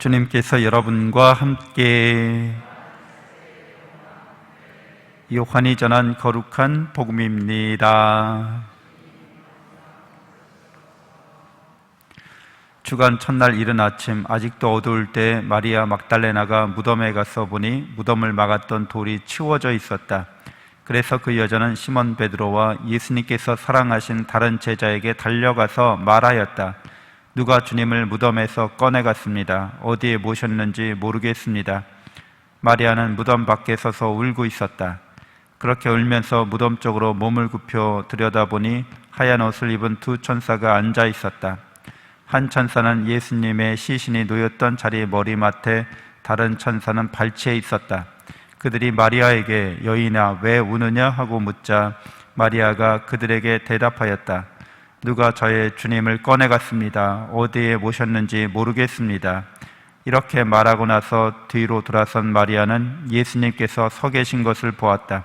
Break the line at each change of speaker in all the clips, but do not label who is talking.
주님께서 여러분과 함께 요한이 전한 거룩한 복음입니다. 주간 첫날 이른 아침, 아직도 어두울 때 마리아 막달레나가 무덤에 가서 보니 무덤을 막았던 돌이 치워져 있었다. 그래서 그 여자는 시몬 베드로와 예수님께서 사랑하신 다른 제자에게 달려가서 말하였다. 누가 주님을 무덤에서 꺼내갔습니다. 어디에 모셨는지 모르겠습니다. 마리아는 무덤 밖에 서서 울고 있었다. 그렇게 울면서 무덤 쪽으로 몸을 굽혀 들여다보니 하얀 옷을 입은 두 천사가 앉아 있었다. 한 천사는 예수님의 시신이 놓였던 자리 머리맡에, 다른 천사는 발치에 있었다. 그들이 마리아에게 여인아 왜 우느냐 하고 묻자 마리아가 그들에게 대답하였다. 누가 저의 주님을 꺼내갔습니다. 어디에 모셨는지 모르겠습니다. 이렇게 말하고 나서 뒤로 돌아선 마리아는 예수님께서 서 계신 것을 보았다.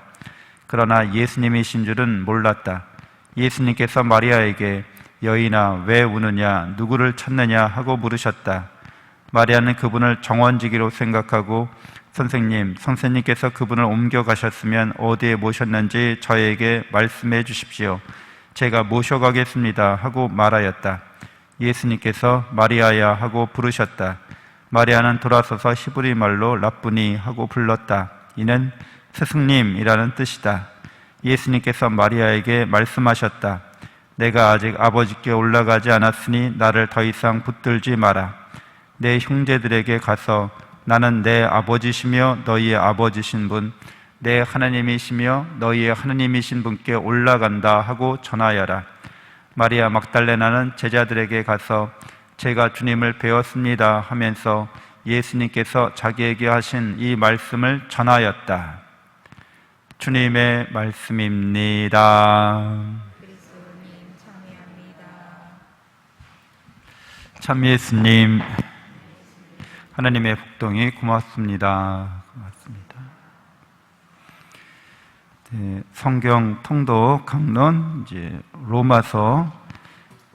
그러나 예수님이신 줄은 몰랐다. 예수님께서 마리아에게 여인아 왜 우느냐, 누구를 찾느냐 하고 물으셨다. 마리아는 그분을 정원지기로 생각하고 선생님께서 그분을 옮겨가셨으면 어디에 모셨는지 저에게 말씀해 주십시오. 제가 모셔가겠습니다 하고 말하였다. 예수님께서 마리아야 하고 부르셨다. 마리아는 돌아서서 히브리 말로 라쁘니 하고 불렀다. 이는 스승님이라는 뜻이다. 예수님께서 마리아에게 말씀하셨다. 내가 아직 아버지께 올라가지 않았으니 나를 더 이상 붙들지 마라. 내 형제들에게 가서 나는 내 아버지시며 너희의 아버지신 분, 내 하나님이시며 너희의 하나님이신 분께 올라간다 하고 전하여라. 마리아 막달레나는 제자들에게 가서 제가 주님을 배웠습니다 하면서 예수님께서 자기에게 하신 이 말씀을 전하였다. 주님의 말씀입니다. 참 예수님, 하나님의 복동이 고맙습니다. 고맙습니다. 네, 성경 통독 강론 이제 로마서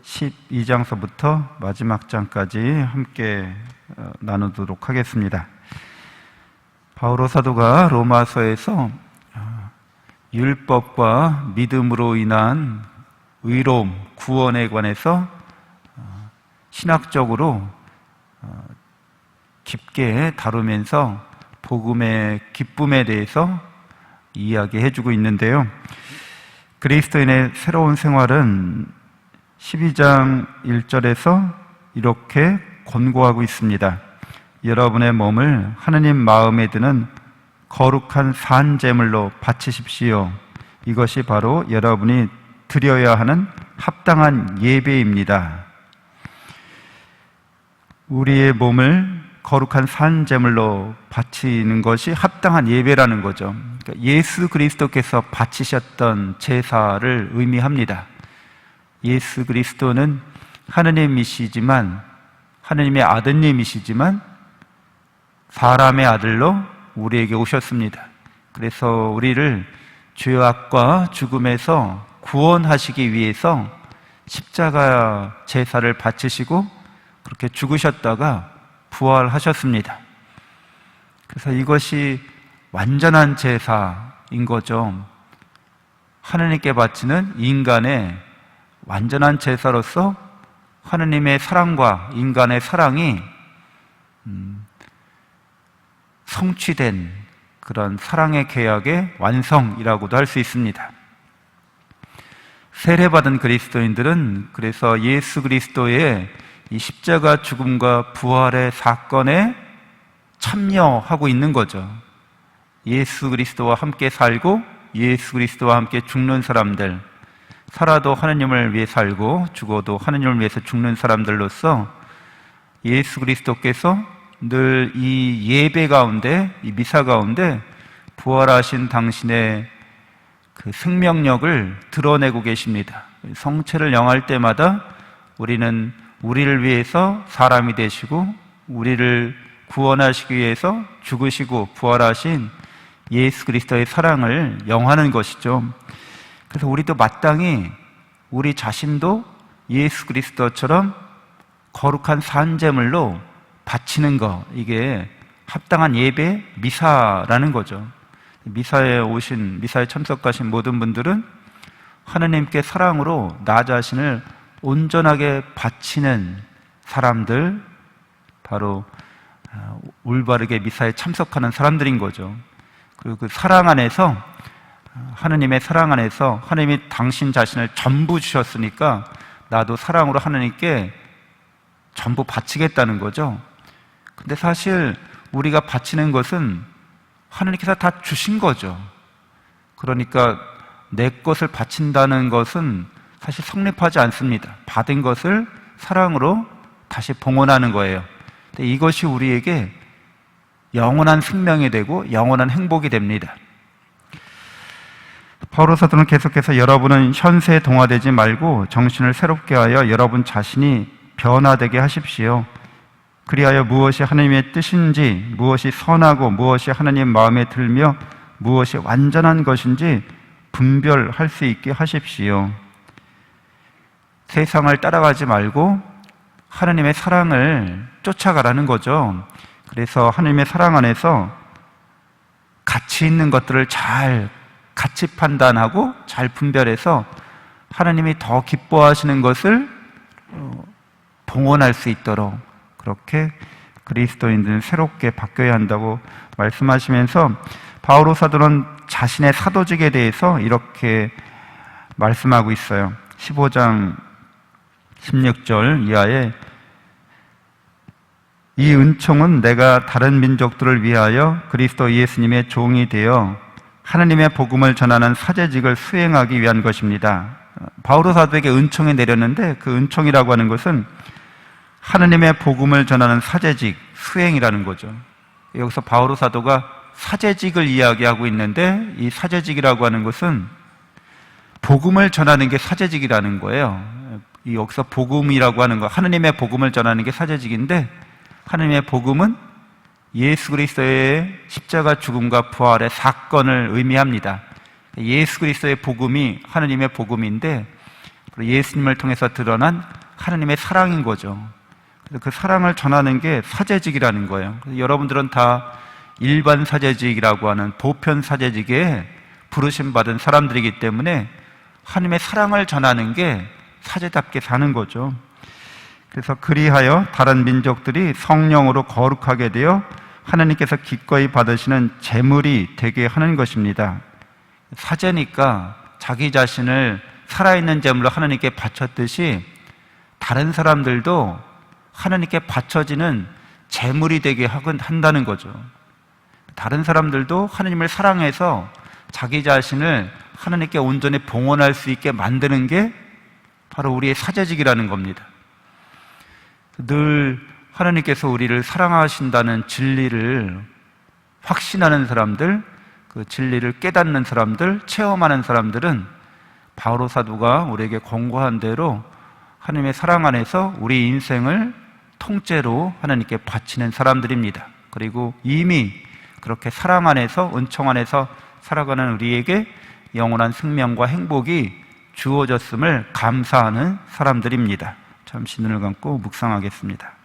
12장서부터 마지막 장까지 함께 나누도록 하겠습니다. 바오로 사도가 로마서에서 율법과 믿음으로 인한 의로움, 구원에 관해서 신학적으로 깊게 다루면서 복음의 기쁨에 대해서 이야기해주고 있는데요. 그리스도인의 새로운 생활은 12장 1절에서 이렇게 권고하고 있습니다. 여러분의 몸을 하느님 마음에 드는 거룩한 산제물로 바치십시오. 이것이 바로 여러분이 드려야 하는 합당한 예배입니다. 우리의 몸을 거룩한 산제물로 바치는 것이 합당한 예배라는 거죠. 그러니까 예수 그리스도께서 바치셨던 제사를 의미합니다. 예수 그리스도는 하느님이시지만, 하느님의 아드님이시지만 사람의 아들로 우리에게 오셨습니다. 그래서 우리를 죄악과 죽음에서 구원하시기 위해서 십자가 제사를 바치시고 그렇게 죽으셨다가 부활하셨습니다. 그래서 이것이 완전한 제사인 거죠. 하느님께 바치는 인간의 완전한 제사로서 하느님의 사랑과 인간의 사랑이 성취된 그런 사랑의 계약의 완성이라고도 할 수 있습니다. 세례받은 그리스도인들은 그래서 예수 그리스도의 이 십자가 죽음과 부활의 사건에 참여하고 있는 거죠. 예수 그리스도와 함께 살고 예수 그리스도와 함께 죽는 사람들, 살아도 하느님을 위해 살고 죽어도 하느님을 위해서 죽는 사람들로서 예수 그리스도께서 늘 이 예배 가운데, 이 미사 가운데 부활하신 당신의 그 생명력을 드러내고 계십니다. 성체를 영할 때마다 우리는 우리를 위해서 사람이 되시고 우리를 구원하시기 위해서 죽으시고 부활하신 예수 그리스도의 사랑을 영하는 것이죠. 그래서 우리도 마땅히 우리 자신도 예수 그리스도처럼 거룩한 산제물로 바치는 거, 이게 합당한 예배, 미사라는 거죠. 미사에 참석하신 모든 분들은 하나님께 사랑으로 나 자신을 온전하게 바치는 사람들, 바로 올바르게 미사에 참석하는 사람들인 거죠. 그리고 그 사랑 안에서, 하나님의 사랑 안에서 하나님이 당신 자신을 전부 주셨으니까 나도 사랑으로 하나님께 전부 바치겠다는 거죠. 근데 사실 우리가 바치는 것은 하나님께서 다 주신 거죠. 그러니까 내 것을 바친다는 것은 사실 성립하지 않습니다. 받은 것을 사랑으로 다시 봉헌하는 거예요. 근데 이것이 우리에게 영원한 생명이 되고 영원한 행복이 됩니다. 바울로 사도는 계속해서 여러분은 현세에 동화되지 말고 정신을 새롭게 하여 여러분 자신이 변화되게 하십시오. 그리하여 무엇이 하나님의 뜻인지, 무엇이 선하고 무엇이 하나님 마음에 들며 무엇이 완전한 것인지 분별할 수 있게 하십시오. 세상을 따라가지 말고 하나님의 사랑을 쫓아가라는 거죠. 그래서 하나님의 사랑 안에서 가치 있는 것들을 잘 가치 판단하고 잘 분별해서 하나님이 더 기뻐하시는 것을 봉헌할 수 있도록 그렇게 그리스도인들은 새롭게 바뀌어야 한다고 말씀하시면서 바오로 사도는 자신의 사도직에 대해서 이렇게 말씀하고 있어요. 15장 16절 이하에 이 은총은 내가 다른 민족들을 위하여 그리스도 예수님의 종이 되어 하나님의 복음을 전하는 사제직을 수행하기 위한 것입니다. 바오로 사도에게 은총이 내렸는데 그 은총이라고 하는 것은 하나님의 복음을 전하는 사제직, 수행이라는 거죠. 여기서 바오로 사도가 사제직을 이야기하고 있는데 이 사제직이라고 하는 것은 복음을 전하는 게 사제직이라는 거예요. 여기서 복음이라고 하는 거, 하나님의 복음을 전하는 게 사제직인데 하나님의 복음은 예수 그리스도의 십자가 죽음과 부활의 사건을 의미합니다. 예수 그리스도의 복음이 하나님의 복음인데 예수님을 통해서 드러난 하나님의 사랑인 거죠. 그래서 그 사랑을 전하는 게 사제직이라는 거예요. 그래서 여러분들은 다 일반 사제직이라고 하는 보편 사제직에 부르심 받은 사람들이기 때문에 하나님의 사랑을 전하는 게 사제답게 사는 거죠. 그래서 그리하여 다른 민족들이 성령으로 거룩하게 되어 하나님께서 기꺼이 받으시는 제물이 되게 하는 것입니다. 사제니까 자기 자신을 살아있는 제물로 하나님께 바쳤듯이 다른 사람들도 하나님께 바쳐지는 제물이 되게 한다는 거죠. 다른 사람들도 하나님을 사랑해서 자기 자신을 하나님께 온전히 봉헌할 수 있게 만드는 게 바로 우리의 사제직이라는 겁니다. 늘 하나님께서 우리를 사랑하신다는 진리를 확신하는 사람들, 그 진리를 깨닫는 사람들, 체험하는 사람들은 바오로 사도가 우리에게 권고한 대로 하나님의 사랑 안에서 우리 인생을 통째로 하나님께 바치는 사람들입니다. 그리고 이미 그렇게 사랑 안에서, 은총 안에서 살아가는 우리에게 영원한 생명과 행복이 주어졌음을 감사하는 사람들입니다. 잠시 눈을 감고 묵상하겠습니다.